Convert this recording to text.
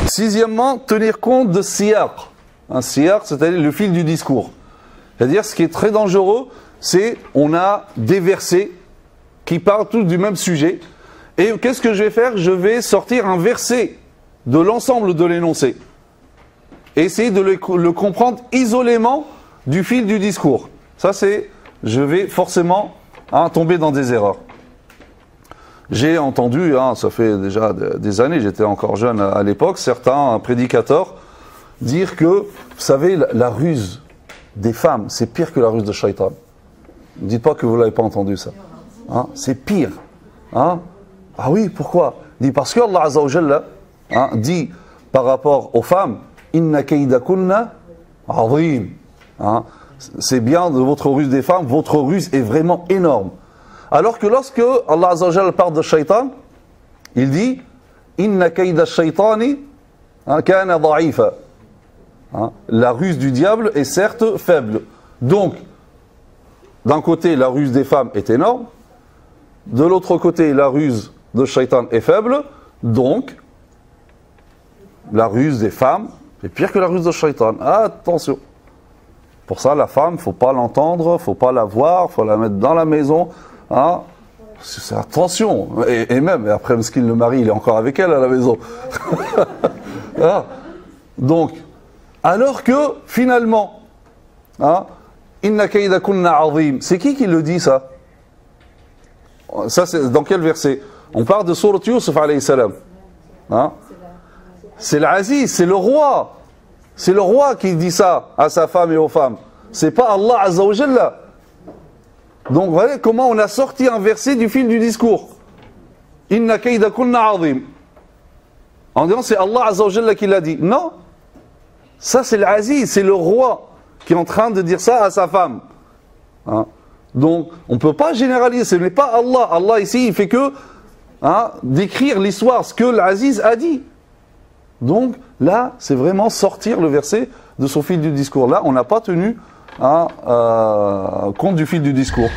Sixièmement, tenir compte de siyaq. Un siyaq, c'est-à-dire le fil du discours. C'est-à-dire, ce qui est très dangereux, c'est on a des versets qui parlent tous du même sujet. Et qu'est-ce que je vais faire? Je vais sortir un verset de l'ensemble de l'énoncé. Et essayer de le comprendre isolément du fil du discours. Ça, c'est, je vais forcément tomber dans des erreurs. J'ai entendu, ça fait déjà des années, j'étais encore jeune à l'époque, certains prédicateurs dire que, vous savez, la ruse des femmes, c'est pire que la ruse de Shaitan. Ne dites pas que vous ne l'avez pas entendu ça. C'est pire. Ah oui, pourquoi? Il dit parce que Allah Azza wa Jalla dit par rapport aux femmes, Inna kaydakunna azim. C'est bien de votre ruse des femmes, votre ruse est vraiment énorme. Alors que lorsque Allah Azza wa Jalla parle de Shaitan, il dit Inna kayda shaitani kana da'ifa. La ruse du diable est certes faible. Donc, d'un côté, la ruse des femmes est énorme. De l'autre côté, la ruse de Shaitan est faible. Donc, la ruse des femmes est pire que la ruse de Shaitan. Attention. Pour ça, la femme, il ne faut pas l'entendre, il ne faut pas la voir, il faut la mettre dans la maison. Attention. Et même, après, le mari, il est encore avec elle à la maison. Donc, alors que, finalement, Inna kaydakunna azim, c'est qui le dit ça? Ça, c'est dans quel verset? On parle de Sourate Yusuf alayhi salam. C'est l'Aziz, c'est le roi. C'est le roi qui dit ça à sa femme et aux femmes. C'est pas Allah Azza wa Jalla. Donc, vous voyez comment on a sorti un verset du fil du discours. Inna kaydakunna azim. En disant c'est Allah Azza wa Jalla qui l'a dit. Non. Ça, c'est l'Aziz, c'est le roi qui est en train de dire ça à sa femme. Donc, on ne peut pas généraliser. Ce n'est pas Allah. Allah, ici, il fait que décrire l'histoire, ce que l'Aziz a dit. Donc, là, c'est vraiment sortir le verset de son fil du discours. Là, on n'a pas tenu compte du fil du discours.